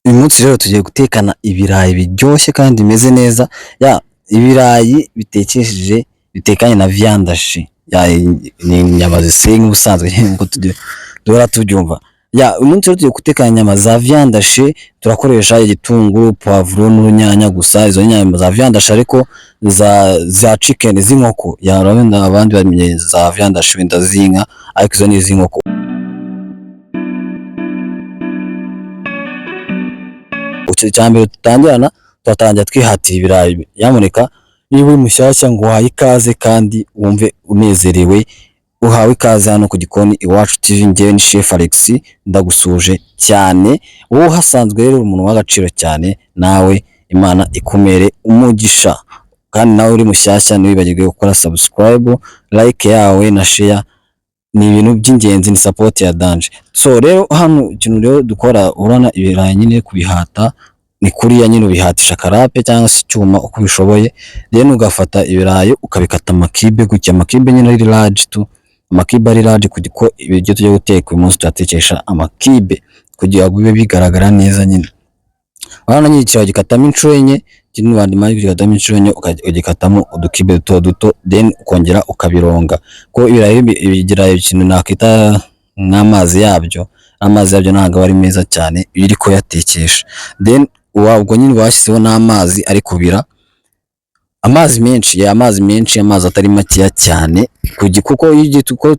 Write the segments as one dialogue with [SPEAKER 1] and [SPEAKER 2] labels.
[SPEAKER 1] Uyu munsi rero tugiye gutekana ibirayi biryoshye kandi bimeze neza, ibirayi bitekesheje bitekanye na viandashi, ni inyama ziseye nk'ubusanzwe nk'uko duhora tubyumva. Uyu munsi rero tugiye gutekana inyama za viandashi, turakoresha igitunguru, poivron n'urunyanya gusa. Izo nyama za viandashi ariko za chicken z'inkoko, urabona abandi bamenye za viandashi wenda z'inka, ariko izo ni iz'inkoko. Icyambere tutangirana turatangira twihatira ibirayi. Nyamuneka niba uri mushyashya ngo uhaye ikaze kandi wumve unezerewe, uhawe ikaze hano ku Gikoni Iwacu TV. Njyewe ni Chef Alex ndagusuje cyane, wowe uhasanzwe rero umuntu w'agaciro cyane, nawe Imana ikumere umugisha. Kandi nawe uri mushyashya ntiwibagirwe gukora subscribe, like yawe na share, ni ibintu by'ingenzi, ni support ya danje. So rero hano ikintu rero dukora, urana ibirayi nyine kubihata ni kuriya nyine ubihatisha karape cyangwa se icyuma uko bishoboye. Rero ugafata ibirayi ukabikata amakibe gutya, amakibe nyine ari large tu, amakibe ari large kuko ibiryo tujye guteka uyu munsi turatekesha amakibe kugira ngo bibe bigaragara neza nyine. Urana nyine ikirayi gikatamo inshuro enye, kindi wandi mari gikatamo inshuro enye, ugikatamo udukibe duto duto, then ukongera ukabironga. Ko ibirayi bigira ikintu nakita n'amazi yabyo, amazi yabyo ntabwo ari meza cyane iyo uri kuyatekesha. Then ubwo nyine washyizeho n'amazi ari kubira, amazi menshi, amazi atari makeya cyane, kuko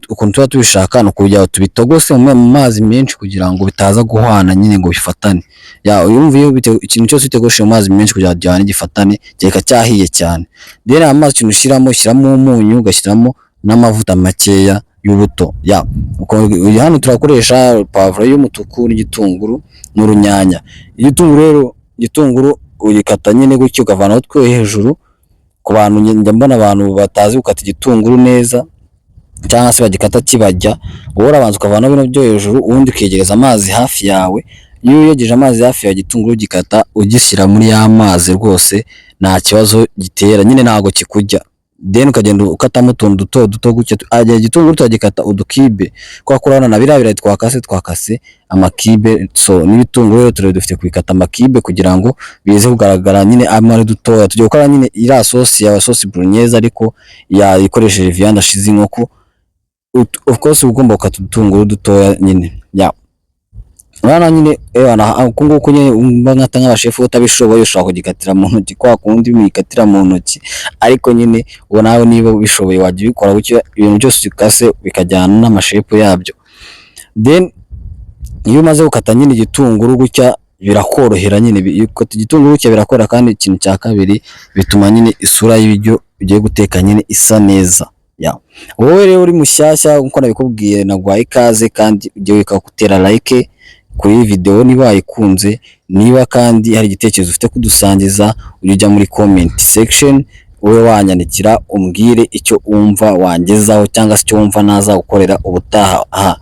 [SPEAKER 1] ukuntu tuba tubishaka no kugira tubitogose mu mazi menshi kugira ngo bitaza guhwana nyine ngo bifatane. Uyumva iyo ikintu cyose utegoshe mu mazi menshi kugira ngo gihane gifatane, geka cyahiye cyane. Then amazi ikintu ushyiramo umunyu, ugashyiramo n'amavuta makeya y'ubuto. Hano turakoresha poivron y'umutuku n'igitunguru n'urunyanya. Igitunguru uyikata nyine gutyo ukavanaho two hejuru. Ku bantu njya mbona abantu batazi gukata igitunguru neza cyangwa se bagikata kibajya, wowe urabanza ukavanaho bino byo hejuru, ubundi ukegereza amazi hafi yawe. Iyo uyegeje amazi hafi ya igitunguru gikata ugishyira muri ya mazi rwose nta kibazo gitera, nyine ntago kikujya. Then ukagenda ukatamo utuntu duto gutyo. Igitunguru turagikata udukibe, kwa kurana na birayi twakase amakibe. So n'ibitunguru rero turebe dufite kubikata amakibe kugira ngo bize kugaragara nyine amara dutoya. Tugiye gukora nyine iriya sosi ya sosi bolognese ariko ikoresheje viandashi z'inkoko. Of course ugomba gukata udutunguru dutoya nyine. Urana nyine nguko nyine nkata nk'abashefu utabishoboye ushobora kugikatira mu ntoki, kwa kundi mwikatira mu ntoki, ariko nyine uwo nawe niba ubishoboye wajya ubikora gutyo, ibintu byose ukase bikajyana n'amashepu yabyo. Then iyo umaze gukata nyine igitunguru gutya birakorohera nyine, ukata igitunguru gutya birakora. Kandi ikintu cya kabiri bituma nyine isura y'ibiryo ugiye guteka nyine isa neza. Wowe rero uri mushyashya nkuko nabikubwiye, naguhaye ikaze kandi ugiye gutera like kuri video niba wayikunze. Niba kandi hari igitekerezo ufite kudusangiza, ujya muri comment section wowe wanyandikira umbwire icyo umva wangezaho cyangwa se icyo wumva naza gukorera ubutaha.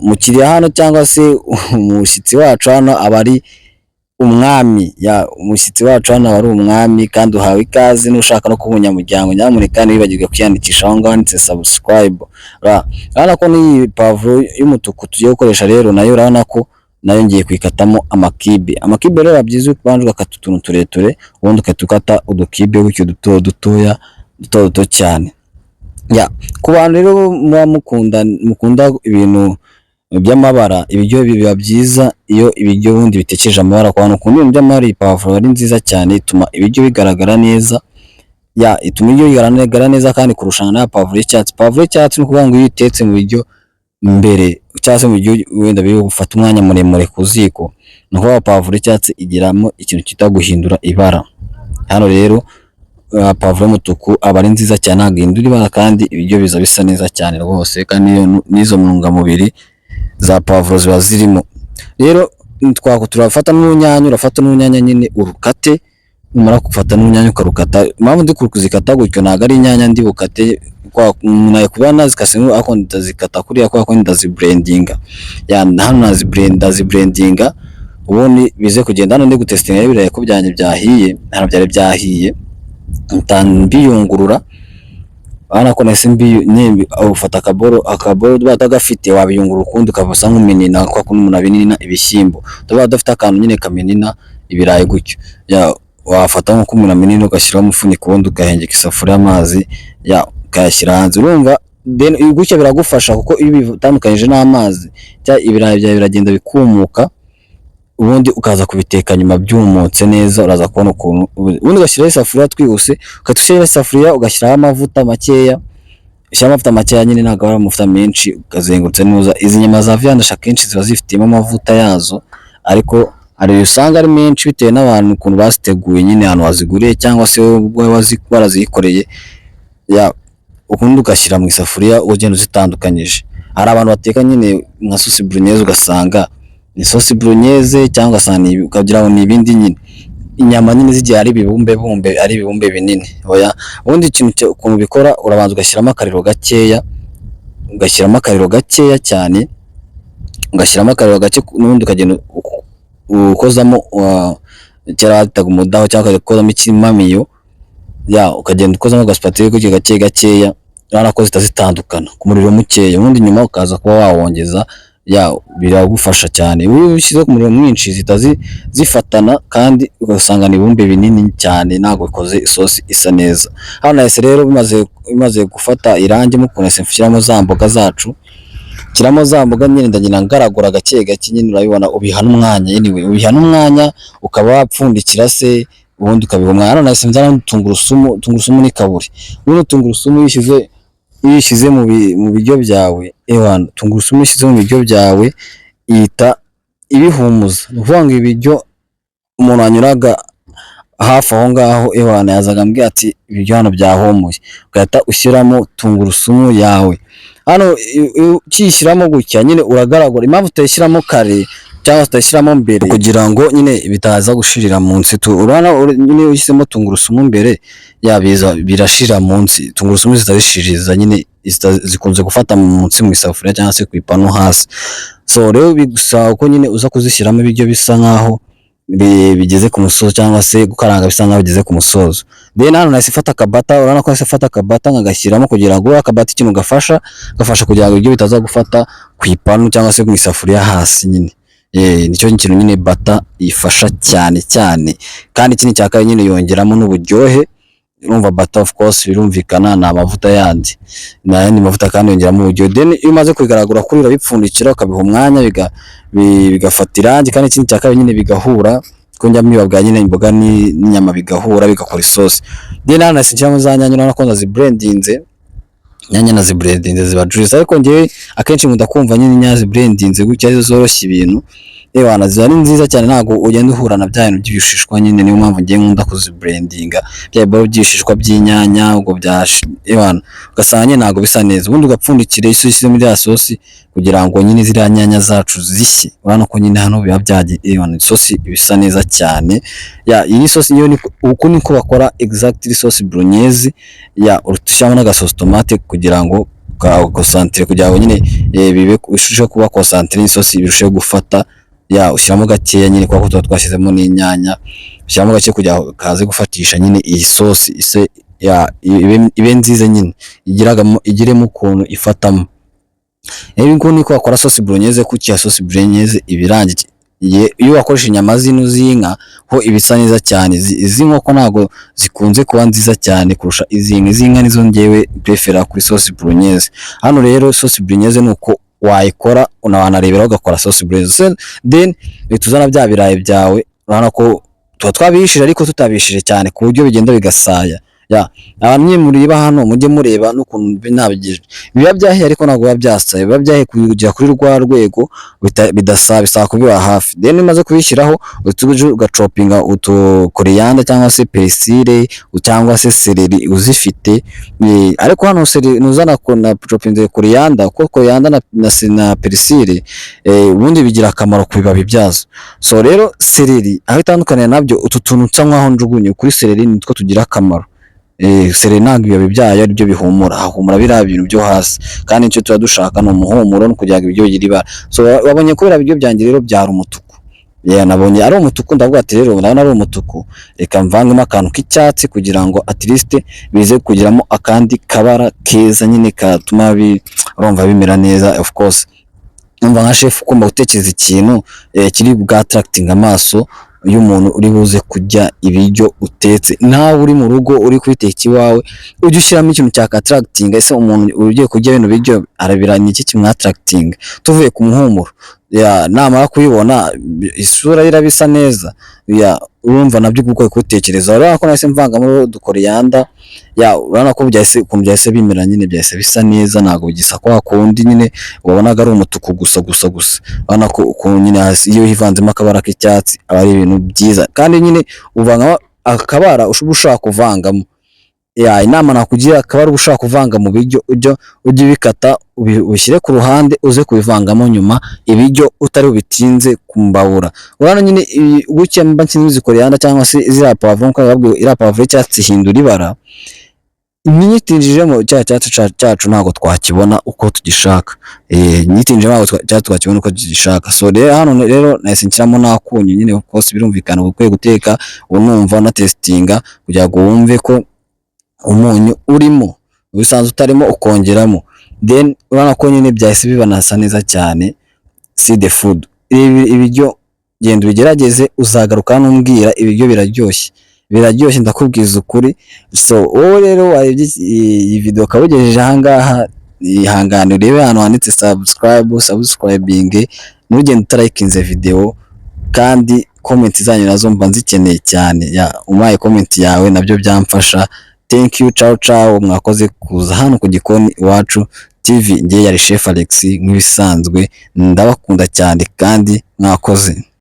[SPEAKER 1] Mukiriya hano cyangwa se umushyitsi wacu hano aba ari umwami, umushyitsi wacu hano aba ari umwami kandi uhawe ikaze. Nushaka no kuba umunyamuryango, nyamuneka ntiwibagirwe kwiyandikisha aho ngaho handitse subscribe. Urabona ko n'iyi pavuro y'umutuku tugiye gukoresha rero nayo, urabona ko nayo ngiye kuyikatamo amakibe. Amakibe rero byiza ubanje ugakata utuntu tureture, ubundi ukata udukibe gutyo duto cyane. Ku bantu rero muba mukunda ibintu by'amabara, ibiryo biba byiza iyo ibiryo bundi bitekereje amabara. Ku bantu ukunda ibintu by'amabara, iyi pavuro ari nziza cyane, ituma ibiryo bigaragara neza. Ituma ibiryo bigaragara neza kandi kurushana na pavuro y'icyatsi. Pavuro y'icyatsi ni ukuvuga ngo iyo utetse mu biryo mbere cyangwa se mu biryo wenda biri gufata umwanya muremure ku ziko, ni ukuvuga pavuro y'icyatsi igiramo ikintu kita guhindura ibara. Hano rero pavuro y'umutuku aba ari nziza cyane, ntabwo ihindura ibara kandi ibiryo biza bisa neza cyane rwose, kandi n'izo ntungamubiri za pavuro ziba zirimo. Rero turafata n'urunyanya, urafata n'urunyanya nyine urukate. Umara gufata n'urunyanya ukarukata, impamvu ndi kuzikata gutyo ntabwo ari inyanya ndi bukate nayo kuba nazikase ariko ndazikata kuriya kwa ndaziblendinga. Hano ndaziblendinga ubundi bize kugenda. Hano ndi gutestinga ibirayi ko byanjye byahiye, hano byari byahiye, mbiyungurura Urabona ko nahise nimbi ufata akaboro batagafite wabiyungura ukundi ukabasa nk'uminina kwa kundi umuntu abinina ibishyimbo, tuba udafite akantu nyine kamenina ibirayi gutyo, wafata nko kumuna minini ugashyiraho umufuniko ubundi ugahengeka isafuriya amazi ukayashyira hanze. Urumva gutya biragufasha kuko iyo bitandukanyije n'amazi ibirayi byawe biragenda bikumuka, ubundi ukaza kubiteka nyuma byumutse neza. Uraza kubona ukuntu ubundi ugashyiraho isafuriya twihuse, ugashyiraho isafuriya ugashyiraho amavuta makeya, ushyiraho amavuta makeya nyine ntabwo ari amavuta menshi, ukazengurutsa neza. Izi nyama za viande akenshi ziba zifitemo amavuta yazo, ariko hari usanga ari menshi bitewe n'abantu ukuntu baziteguye nyine ahantu waziguriye cyangwa se wowe warazikoreye, ukundi ugashyira mu isafuriya ugenda uzitandukanyije. Hari abantu bateka nyine nka sauce bolognese ugasanga ni sauce bolognese cyangwa ukagira ngo ni ibindi nyine, inyama nyine zigiye ari ibibumbe binini. Ubundi ikintu ukuntu bikora, urabanza ugashyiramo akariro gakeya cyane, ugashyiramo akariro gake n'ubundi ukagenda ukozamo kera bitaga umudaho cyangwa ukozamo ikimamiyo, ukagenda ukozamo agasipatire gakeya, urabona ko zitazitandukana ku muriro mukeya, ubundi nyuma ukaza kuba wawongeza, biragufasha cyane. Iyo ushyize ku muriro mwinshi zifatana kandi ugasanga ni ibumbe binini cyane, ntabwo bikoze isosi isa neza. Hano nahise rero bimaze gufata irangi mu kuntu nshyiramo za mboga zacu, kiramo za mboga nyine ndagenda ngaragura gake nyine, urabibona ubihana umwanya ukaba wapfundikira se, ubundi ukabiha umwanya. Hano nahise nzana tungurusumu n'ikaburi. Ubundi tungurusumu uyishyize mu biryo byawe, tungurusumu ishyize mu biryo byawe ihita ibihumuza. Ni ukuvuga ngo ibiryo umuntu wanyuraga hafi aho ngaho yazaga ambwira ati ibiryo hano byahumuye, ugahita ushyiramo tungurusumu yawe. Hano ukiyishyiramo gutya nyine uragaragura. Impamvu utayishyiramo kare cyangwa utayishyiramo mbere, kugira ngo nyine bitaza gushirira munsi. Urabona nyine ushyizemo tungurusumu mbere birashira munsi, tungurusumu zitazishiririza nyine, zikunze gufata munsi mu isafuriya cyangwa se ku ipanu hasi. So rero bigusaba ko nyine uza kuzishyiramo ibiryo bisa nkaho bigeze ku musozo, cyangwa se gukaranga bisa nkaho bigeze ku musozo. Then hano nahise fata akabata, urabona ko nahise fata akabata nkagashyiramo kugira ngo akabata ikintu gafasha kugira ngo ibiryo bitaza gufata ku ipanu cyangwa se mu isafuriya hasi nyine. Nicyo kintu nyine bata ifasha cyane, kandi ikindi cya kabiri nyine yongeramo n'uburyohe. Urumva bata of course birumvikana ni amavuta yandi, n'ayandi mavuta kandi yongeramo uburyohe. Then iyo umaze kubigaragura kuri urabipfundikira ukabiha umwanya bigafata irangi, kandi ikindi cya kabiri nyine bigahura, kuko njya mbibabwira nyine imboga n'inyama bigahura bigakora isosi. Then hano nahise nshyiramo za nyanya, urabona ko nazibrandinze, inyanya nazibrandinze ziba juice, ariko njyewe akenshi nkunda kumva nyine inyanya zibrandinze gutya arizo zoroshya ibintu. Ziba ari nziza cyane, ntabwo ugenda uhura na bya bintu by'ibishishwa nyine. Niyo mpamvu ngiye nkunda kuzibrandinga bya by'ibishishwa by'inyanya, ubwo ugasanga nyine ntabwo bisa neza. Ubundi ugapfundikira isosi muri ya sosi kugira ngo nyine ziriya nyanya zacu zishye. Urabona ko nyine hano biba byagiye isosi bisa neza cyane. Iyi sosi uku niko bakora exactly sauce bolognese. Urushyiramo n'agasosi tomate kugira ngo concentre, kugira ngo nyine bishusheho kuba concentre n'isosi birusheho gufata. Ushyiramo gakeya nyine kuko tuba twashyizemo n'inyanya, ushyiramo gake kugira ngo kaze gufatisha nyine iyi sosi ibe nziza nyine, igiremo ukuntu ifatamo. Ibi niko bakora sauce bolognese. Kuki sauce bolognese ibirangiye iyo wakoresha inyama z'inka ho ibisa neza cyane. Izi nkoko ntabwo zikunze kuba nziza cyane kurusha izinka nizo ngewe prefera kuri sauce bolognese. Hano rero sauce bolognese nuko wayikora wanareberaho ugakora sauce bolognese. Then tuzana bya birayi byawe, urabona ko tuba twabishije ariko tutabishije cyane ku buryo bigenda bigasaya. Abantu mureba hano mujye mureba n'ukuntu binabigije, biba byahiye ariko ntabwo biba byasaye, biba byahiye kujya kuri rwa rwego bidasaba, bisaba kubiba hafi. Then umaze kubishyiraho ugacopinga utukoreyanda cyangwa se perisile cyangwa se seleri uzifite. Ariko hano seleri nuzana na copinze koreyanda, kuko koreyanda na perisile ubundi bigira akamaro ku bibabi byazo. So rero seleri aho itandukaniye nabyo, utu tuntu nsa nkaho njugunye kuri seleri nitwo tugira akamaro. Seleri ntabwo ibibabi byayo ari byo bihumura, hahumura biriya bintu byo hasi, kandi icyo tuba dushaka ni umuhumuro no kugira ngo ibiryo bigire ibara. So wabonye ko biriya biryo byanjye rero byari umutuku, nabonye ari umutuku, ndavuga ati rero ndabona ari umutuku, reka mvangemo akantu k'icyatsi kugira ngo at least bize kugiramo akandi kabara keza nyine katuma urumva bimera neza. Of course numva nka chef ugomba gutekereza ikintu kiri bwa attracting amaso y'umuntu uri buze kujya ibiryo utetse, nawe uri mu rugo uri kwiteka iwawe ujye ushyiramo ikintu cya attracting. Ese umuntu ugiye kujya bino biryo arabiranye iki kimwe attracting, tuvuye ku muhumuro namara kubibona isura irabisa neza, urumva nabyo ubwo kutekereza. Urabona ko nahise mvanga muri dukoreyanda, urabona ko ukuntu byahise bimera nyine, byahise bisa neza, ntabwo gisa kwa kundi nyine wabonaga ari umutuku gusa. Urabona ko ukuntu nyine hasi iyo hivanzemo akabara k'icyatsi aba ari ibintu byiza, kandi nyine uvanga akabara ushaka kuvangamo. Inama nakugira, akabara ushaka kuvanga mu biryo ujye ubikata ubishyire ku ruhande, uze kubivangamo nyuma ibiryo utari ubitinze kumbabura. Urabona nyine gutya mba nsinzi koreyanda cyangwa se ziriya pavuro, nko babwiye iriya pavuro y'icyatsi ihindura ibara, nyitinjijemo cya cyatsi cyacu ntabwo twakibona uko tugishaka. Nyitinjijemo ntabwo twakibona uko tugishaka. So rero hano rero nahise nshyiramo n'akunyu nyine, of course birumvikana ukwiye guteka unumva na testinga kugira ngo wumve ko umunyu urimo, ubisanzwe utarimo ukongeramo, then urabona ko nyine byahise bibanasa neza cyane. See the food, ibiryo genda ubigerageze, uzagaruka numbwira ibiryo biraryoshye ndakubwiza ukuri. So wowe rero warebye iyi video kabugejeje ahangaha, ihangane urebe hano handitse subscribing, nugende utarayikinze video, kandi comment zanyu nazo mba nzikeneye cyane. Umpaye comment yawe nabyo byamfasha. Thank you, ciao, mwakoze kuza hano ku Gikoni Iwacu TV. Ngiye yari Chef Alex nk'ibisanzwe, ndabakunda cyane kandi mwakoze.